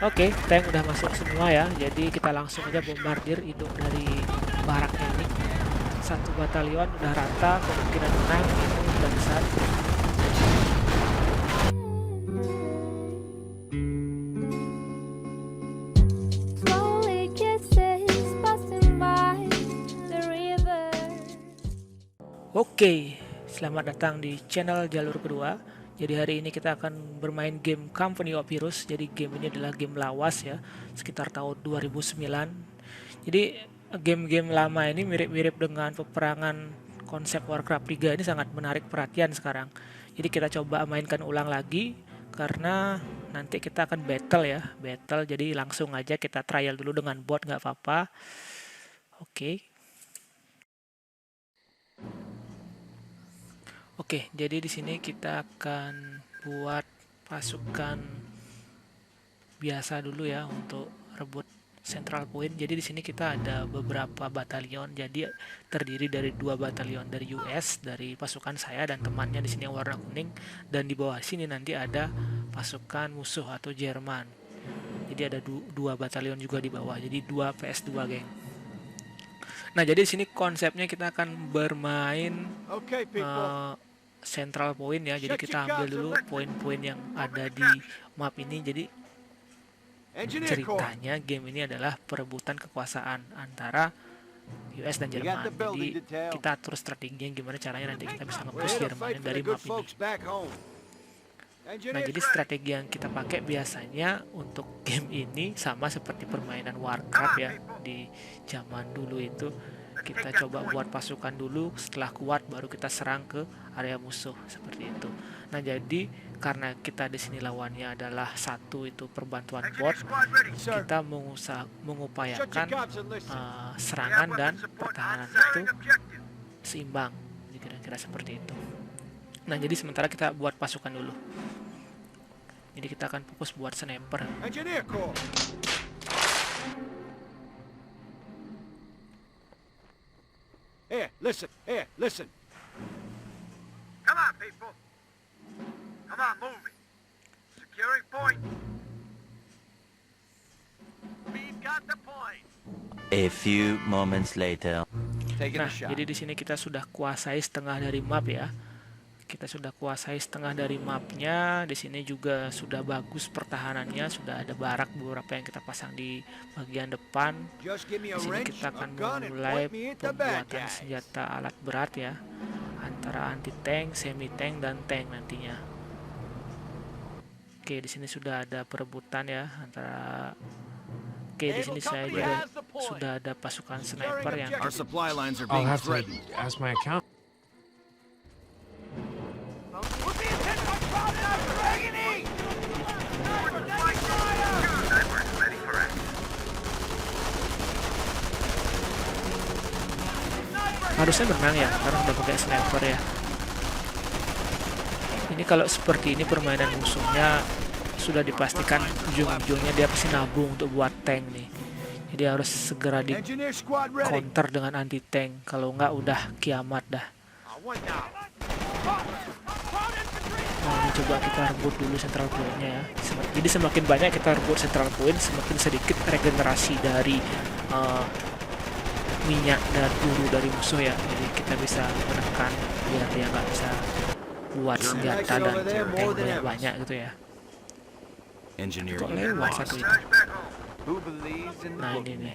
Oke, tank udah masuk semua ya. Jadi kita langsung aja bombardir induk dari baraknya ini. Satu batalion udah rata, kemungkinan menang itu udah besar. Slowly kisses passing by the river. Oke, selamat datang di channel Jalur Kedua. Jadi hari ini kita akan bermain game Company of Heroes. Jadi game ini adalah game lawas ya, sekitar tahun 2009. Jadi game-game lama ini mirip-mirip dengan peperangan konsep Warcraft 3 ini sangat menarik perhatian sekarang. Jadi kita coba mainkan ulang lagi karena nanti kita akan battle ya, battle. Jadi langsung aja kita trial dulu dengan bot nggak apa-apa. Oke. Oke, jadi di sini kita akan buat pasukan biasa dulu ya untuk rebut Central Point. Jadi di sini kita ada beberapa batalion. Jadi terdiri dari 2 batalion dari US, dari pasukan saya dan temannya di sini yang warna kuning, dan di bawah sini nanti ada pasukan musuh atau Jerman. Jadi ada 2 batalion juga di bawah. Jadi 2 vs 2, geng. Nah, jadi di sini konsepnya kita akan bermain Central Point ya. Jadi kita ambil dulu poin-poin yang ada di map ini. Jadi ceritanya game ini adalah perebutan kekuasaan antara US dan Jerman. Jadi kita atur strateginya gimana caranya nanti kita bisa nge-push Jerman dari map ini. Nah, jadi strategi yang kita pakai biasanya untuk game ini sama seperti permainan Warcraft ya di zaman dulu itu. Kita coba buat pasukan dulu, setelah kuat baru kita serang ke area musuh seperti itu. Nah, jadi karena kita di sini lawannya adalah satu itu perbantuan bot, kita mengupayakan serangan dan pertahanan itu seimbang, kira-kira seperti itu. Nah, jadi sementara kita buat pasukan dulu. Jadi kita akan fokus buat sniper. Here, listen. Come on, people. Come on, move it. Securing point. We've got the point. A few moments later. Nah, jadi di sini kita sudah kuasai setengah dari map ya. Kita sudah kuasai setengah dari mapnya. Di sini juga sudah bagus pertahanannya, sudah ada barak beberapa yang kita pasang di bagian depan. Di sini kita akan memulai pembuatan senjata alat berat ya, antara anti tank, semi tank dan tank nantinya. Oke, di sini sudah ada perebutan ya antara. Oke, di sini saya juga sudah ada pasukan sniper yang Our supply lines are I'll being have to threatened. ask my account. We'll be attacked by Crowded after agony! Snipers ready for action. harusnya menang ya karena udah pakai sniper ya. Ini kalau seperti ini permainan musuhnya sudah dipastikan ujung-ujungnya dia pasti nabung untuk buat tank nih. Jadi harus segera di Engineer squad ready. counter dengan anti tank, kalau nggak udah kiamat dah. One down. Nah, ini coba kita rebut dulu central point-nya ya. Jadi semakin banyak kita rebut central point, semakin sedikit regenerasi dari minyak dan peluru dari musuh ya. Jadi kita bisa menekan biar dia nggak bisa buat senjata dan tank banyak-banyak gitu ya. Engineer Kok unit lewat lost. satu itu. Back home. Who believes in Nah, ini nih.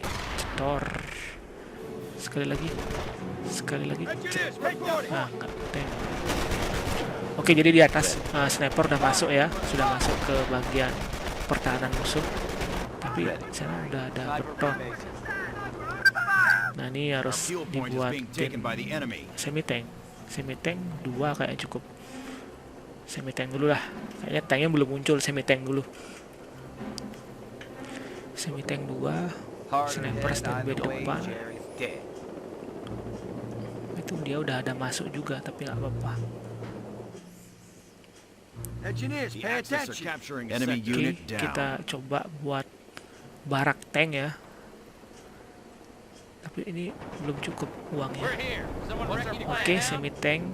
Tor. Sekali lagi. Engineers reporting. Ah, enggak. Tank. Oke, jadi di atas sniper udah masuk ya, sudah masuk ke bagian pertahanan musuh. Tapi sana udah ada beton. Nah, ini Our harus fuel point is dibuat being taken by the enemy. semi tank. Semi tank 2 kayak cukup. Semi tank dulu lah. Kayaknya tanknya belum muncul, semi tank dulu. Semi tank 2, sniper standby di depan. Itu dia udah ada masuk juga, tapi nggak apa-apa. Engineers, pay attention. Capturing enemy Oke, unit down. kita coba buat barak tank ya. Tapi ini belum cukup uangnya. Oke, semi tank.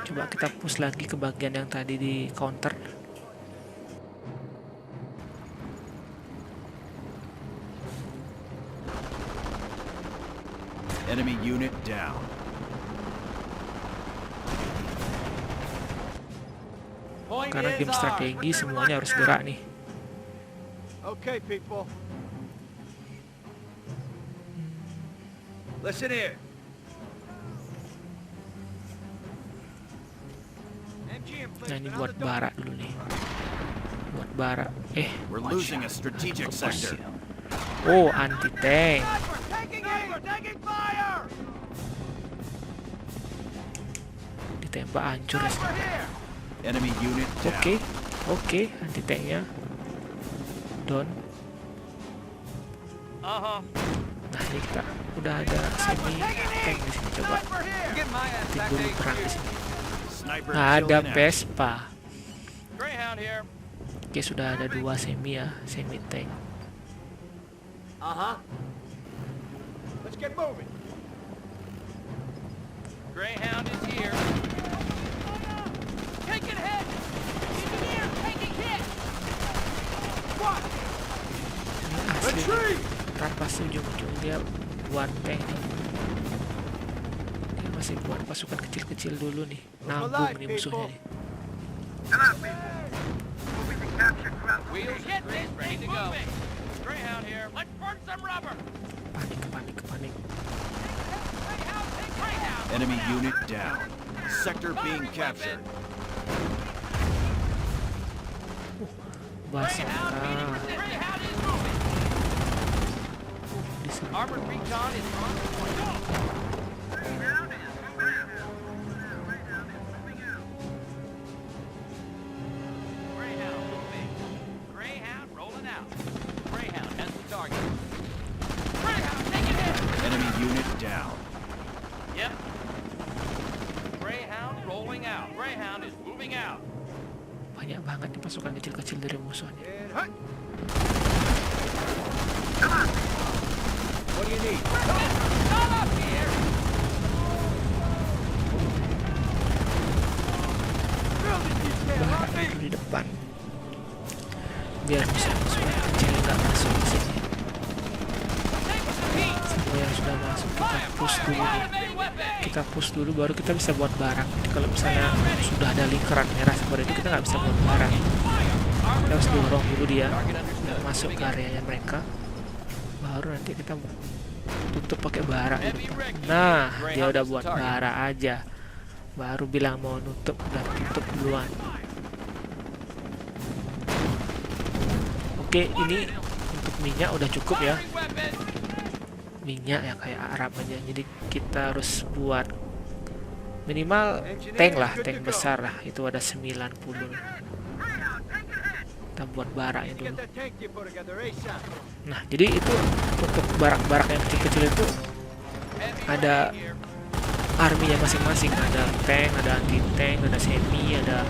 Coba kita push lagi ke bagian yang tadi di counter. Enemy unit down. Point Karena is game ours. strategi semuanya harus gerak nih. Okay, people. Listen here. Nah ini buat bara dulu nih. Buat bara. We're losing a strategic sector. Oh, anti tank. We're taking aim. We're taking fire. Ditembak hancur ya. We're here. Enemy unit down. Oke, anti tanknya down. Nah ini kita udah ada semi tank di sini, coba We're here. Get my tim dulu perang di sini. Sniper Nah, killed ada in action. Vespa. Greyhound here. Oke, sudah ada 2 semi ya, semi tank. Let's get moving. Greyhound is here. Taking hit. Engineer taking hit. What? Ini asli. Ntar pas ujung-ujung dia buat tank nih. Dia masih buat pasukan kecil-kecil dulu nih. Nabung nih musuhnya nih. Wheels get this ready to go. Greyhound here. Let's burn some rubber. Panik. Greyhound, take Greyhound. Enemy unit down. Sector being captured. Basaka. Greyhound is moving. Di sini. Armored recon is on point. Greyhound moving. Greyhound rolling out. Greyhound has the target. Greyhound taking hit. Enemy unit down. Yep. Greyhound rolling out. Greyhound is moving out. Banyak banget nih pasukan kecil-kecil dari musuhnya. What do you need? Not up here. Bara dulu di depan. Biar musuh-musuh kecil nggak masuk ke sini. Semua yang sudah masuk kita push dulu nih. Kita push dulu baru kita bisa buat barang. Jadi kalau misalnya sudah ada lingkaran merah seperti itu kita nggak bisa buat barang. Kita harus dorong dulu dia masuk ke areanya mereka. Baru nanti kita tutup pakai bara di depan. Nah, dia udah buat bara aja. Baru bilang mau nutup, udah tutup duluan. Oke, ini untuk minyak udah cukup ya. Minyak ya kayak Arab aja. Jadi kita harus buat minimal tank lah, tank besar lah. Itu ada 90. Kita buat baraknya dulu. Nah, jadi itu untuk barak-barak yang kecil-kecil itu ada army yang masing-masing. Ada tank, ada anti tank, ada semi, ada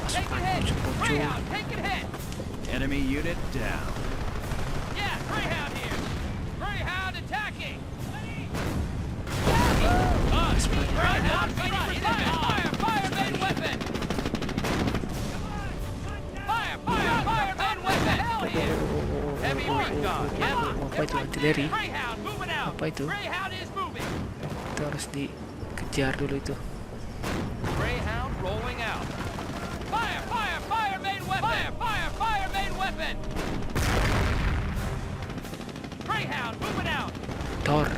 pasukan pucuk-pucuk. Enemy unit down. Yeah, Greyhound here. Greyhound attacking. Greyhound ready for fire. Fire main weapon. Fire main weapon. Hell yeah. Heavy recon. Apa itu artileri? Greyhound moving out. Apa itu? Greyhound is moving. Itu harus dikejar dulu itu. Greyhound rolling out. Fire main weapon. Fire main weapon. Greyhound moving out. Dor.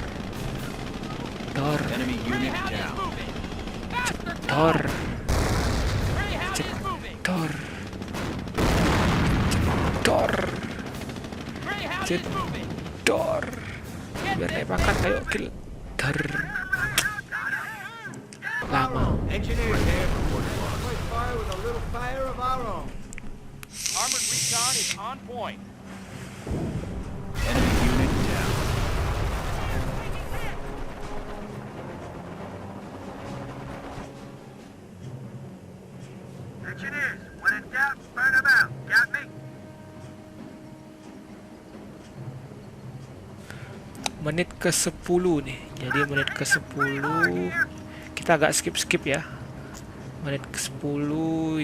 Enemy unit Greyhound is down. moving. Faster. Dor. Greyhound is moving. Dor. Dor. Greyhound Cep. is moving. Dor. Biar naik pangkat, ayo kill. Dor. Lama. Engineers here. Fire with a little fire of our own. Armored recon is on point. Enemy unit down. Engineers, when in doubt, burn them out. Got me? Menit ke-10 nih. Jadi menit ke-10 kita agak skip ya. menit ke-10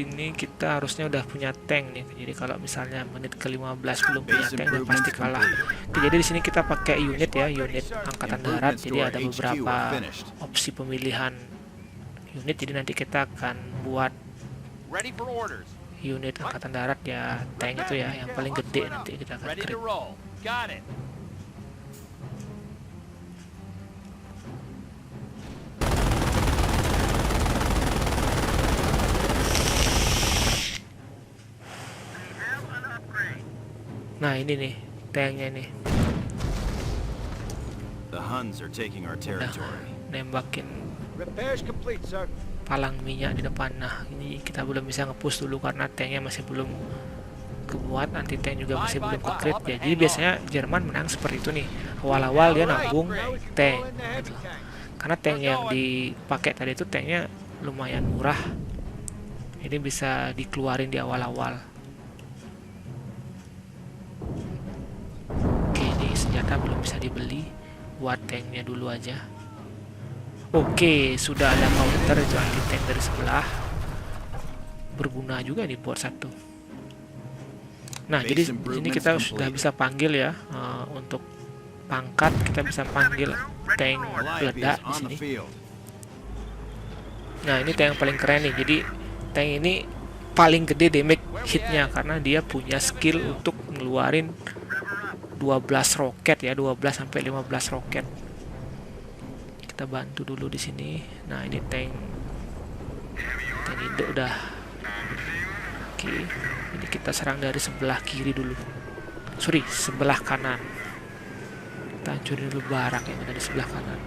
ini kita harusnya udah punya tank nih. Jadi kalau misalnya menit ke-15 belum punya tank udah pasti kalah. Oke, jadi di sini kita pakai unit ya, unit angkatan darat. Jadi ada beberapa opsi pemilihan unit. Jadi nanti kita akan buat Ready for orders. unit angkatan darat ya, tank itu ya yang paling gede nanti kita akan Ready to create. roll. Got it. Nah, ini nih tanknya nih. The Huns are taking our Udah territory. nembakin Repairs complete, sir. palang minyak di depan. Nah, ini kita belum bisa nge-push dulu karena tanknya masih belum kebuat, anti tank juga masih belum ke-create ya. Jadi biasanya Jerman menang seperti itu nih. Awal-awal dia nabung tank gitu. Karena tank yang dipakai tadi itu tanknya lumayan murah. Ini bisa dikeluarin di awal-awal. Oke, ini senjata belum bisa dibeli. Buat tanknya dulu aja. Oke, sudah ada counter itu anti tank dari sebelah. Berguna juga nih buat satu. Nah, jadi di sini kita sudah bisa panggil ya, untuk pangkat kita bisa panggil tank Goliath peledak is di on sini. the field. Nah, ini tank yang paling keren nih. Jadi tank ini paling gede damage hitnya karena dia punya skill untuk ngeluarin 12 roket ya, 12 sampai 15 roket. Kita bantu dulu di sini. Nah, ini tank induk udah. Oke, ini kita serang dari sebelah kiri dulu. Sorry, sebelah kanan. Kita hancurin dulu barak yang ada di sebelah kanan.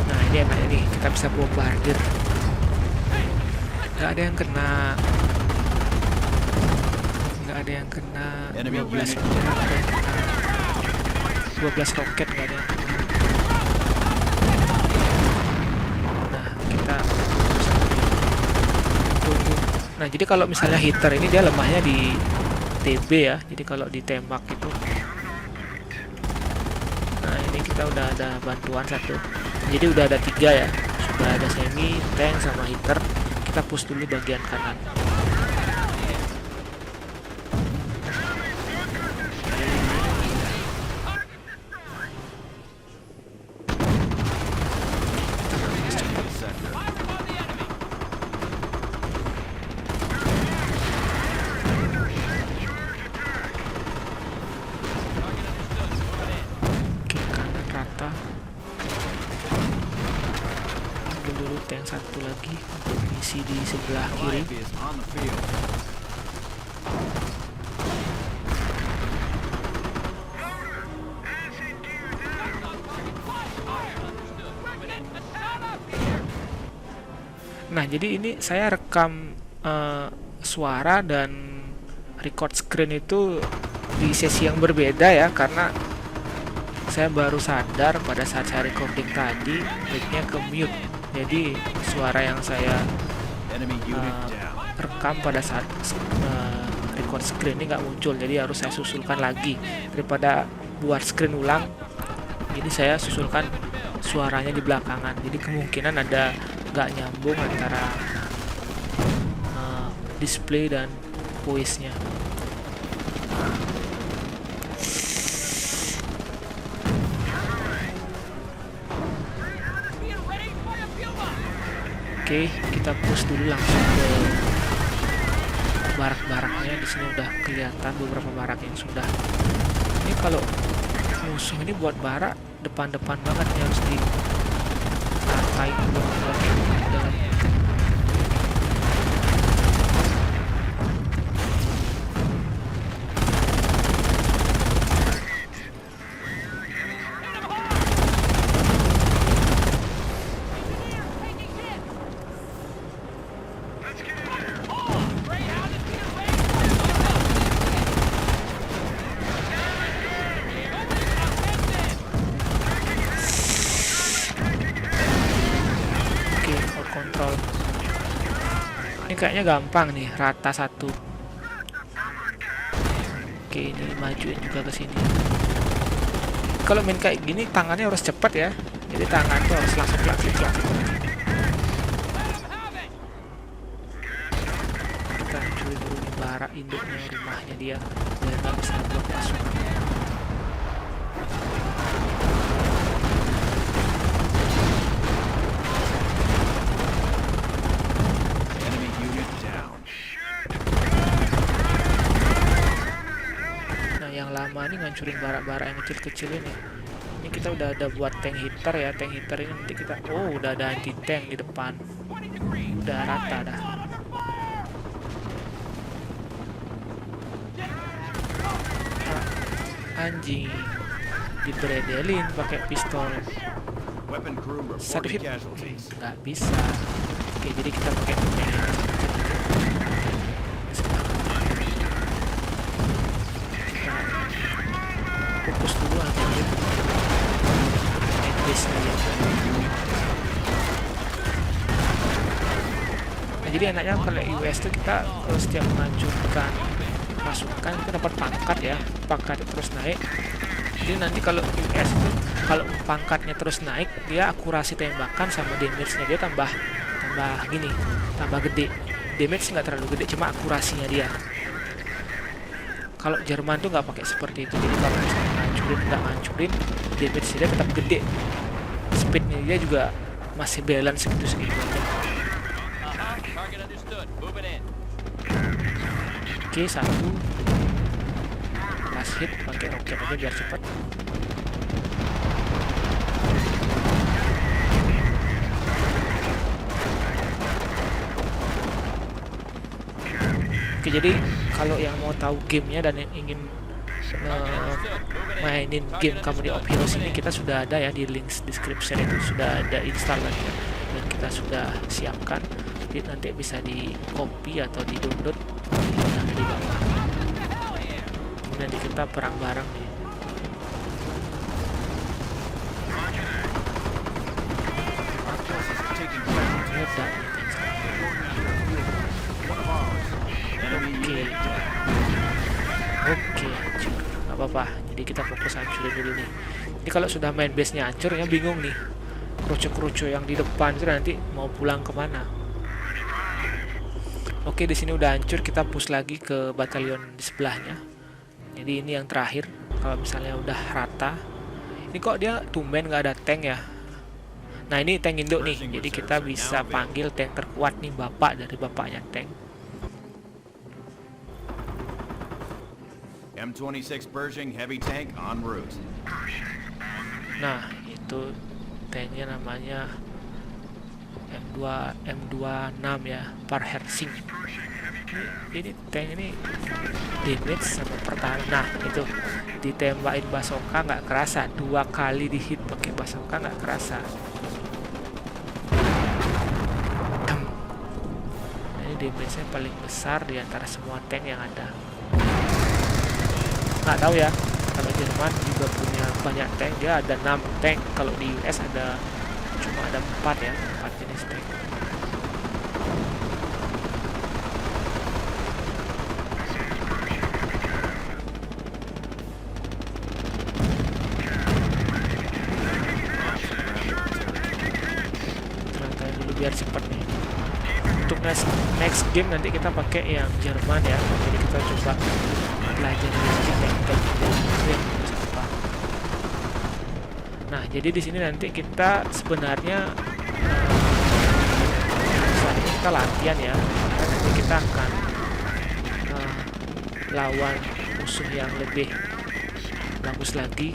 Nah, ini enaknya nih, kita bisa bombardir. Nggak ada yang kena. Nggak ada yang kena Enemy 12 unit. roket, nggak ada yang kena 12 roket, nggak ada yang kena. Nah, kita tunggu. Nah, jadi kalau misalnya hitter ini dia lemahnya di TB ya. Jadi kalau ditembak itu. Nah, ini kita udah ada bantuan satu. Jadi udah ada 3 ya. Sudah ada semi, tank sama hitter. Kita push dulu bagian kanan. Sector. Oke, kanan rata. Ambil dulu tank satu lagi untuk misi di sebelah kiri. Goliath is on the field. Nah, jadi ini saya rekam suara dan record screen itu di sesi yang berbeda ya, karena saya baru sadar pada saat saya recording tadi mic-nya ke mute. Jadi suara yang saya Enemy unit down. rekam pada saat record screen ini nggak muncul, jadi harus saya susulkan lagi daripada buat screen ulang. Jadi saya susulkan suaranya di belakangan, jadi kemungkinan ada nggak nyambung antara display dan voice-nya. Oke, kita push dulu langsung ke barak-baraknya. Di sini udah kelihatan beberapa barak yang sudah. Ini kalau musuh ini buat barak depan-depan banget ya, harus diratain dulu. Dan oke, kayaknya gampang nih, rata satu. Oke, ini majuin juga ke sini. Kalau main kayak gini tangannya harus cepat ya. Jadi tangan tuh harus langsung klik. Kita hancurin dulu nih barak induknya, rumahnya dia, biar nggak bisa blok pasukan. Enemy unit down. Nah, yang lama nih ngancurin barak-barak yang kecil-kecil ini. Ini kita udah ada buat tank hitter ya. Tank hitter ini nanti kita, udah ada anti tank di depan. Udah rata dah. Anjing, dibredelin pakai pistol. Weapon crew Satu reporting hit casualties. nggak bisa. Oke, jadi kita pakai tank hitter. Kita fokus dulu aja gitu. Base aja. Nah, jadi enaknya kalau US tuh kita kalau setiap menghancurkan pasukan kita dapat pangkat ya, pangkat terus naik. Jadi nanti kalau US itu kalau pangkatnya terus naik, dia akurasi tembakan sama damage-nya dia tambah gini, tambah gede. Damage nggak terlalu gede, cuma akurasinya dia. Kalau Jerman tuh nggak pakai seperti itu. Jadi kalau misalnya ngancurin, damage dia tetap gede. Speednya dia juga masih balance segitu aja. Target understood. Move it in. Oke, satu last hit, pakai roket aja biar cepat. Oke, jadi kalau yang mau tahu gamenya dan yang ingin mainin game Company of Heroes ini, kita sudah ada ya di link description, itu sudah ada installannya dan kita sudah siapkan. Jadi nanti bisa di copy atau di download di bawah. Kemudian nanti kita perang bareng nih. Taking casualties. Meledak. Enemy Oke. unit down. Oke, hancur. Nggak apa-apa. Jadi kita fokus hancurin dulu nih. Jadi kalau sudah main base-nya hancur, ya bingung nih. Kroco-kroco yang di depan itu nanti mau pulang kemana? Oke, di sini udah hancur. Kita push lagi ke batalion di sebelahnya. Jadi ini yang terakhir. Kalau misalnya udah rata, ini kok dia tumben nggak ada tank ya? Nah, ini tank induk nih. Jadi kita bisa panggil tank terkuat nih, bapak dari bapaknya tank. M26 Pershing heavy tank en route. Nah, itu tanknya namanya M26 ya, Parhersing. Ini tank ini damage sama pertahanan. Nah, itu ditembakin basoka nggak kerasa, 2 kali di hit pakai basoka nggak kerasa. Dem. Nah, ini damage-nya paling besar di antara semua tank yang ada. Nggak tahu ya, kalau Jerman juga punya banyak tank, dia ada 6 tank. Kalau di US cuma ada 4 ya, 4 jenis tank. Terangkan dulu biar cepat nih. Untuk next game nanti kita pakai yang Jerman ya. Jadi kita coba belajar yang tank. Nah, jadi di sini nanti kita sebenarnya saat ini kita latihan ya. Nanti kita akan lawan musuh yang lebih bagus lagi,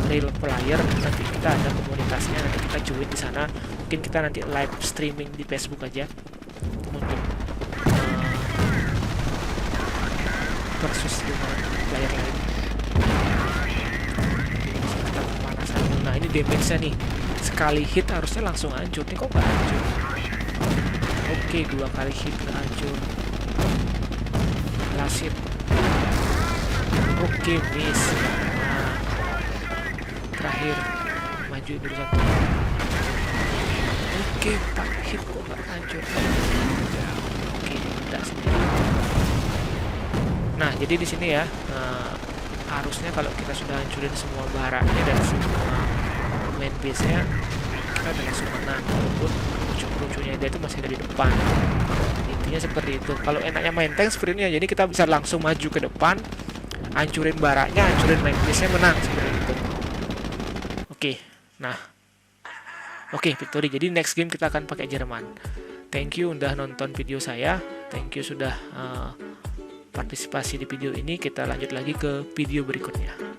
real player. Nanti kita ada komunitasnya, nanti kita join di sana. Mungkin kita nanti live streaming di Facebook aja untuk versus dengan player lain. Kita pemanasan. Nah, ini damage-nya nih, sekali hit harusnya langsung hancur nih, kok nggak hancur? Oke, 2 kali hit nggak hancur. Last hit. Oke, miss. Nah, terakhir maju dulu satu. Oke, 4 hit kok nggak hancur. Oke, ada sendiri. Nah, jadi di sini ya, harusnya kalau kita sudah hancurin semua baraknya dan semua main base-nya, kita udah langsung menang, walaupun musuh-musuhnya dia itu masih dari depan. Intinya seperti itu. Kalau enaknya main tank seperti ini ya, jadi kita bisa langsung maju ke depan, hancurin baraknya, hancurin main base-nya, menang seperti itu. Oke, nah, oke, victory. Jadi next game kita akan pakai Jerman. Thank you udah nonton video saya. Thank you sudah partisipasi di video ini. Kita lanjut lagi ke video berikutnya.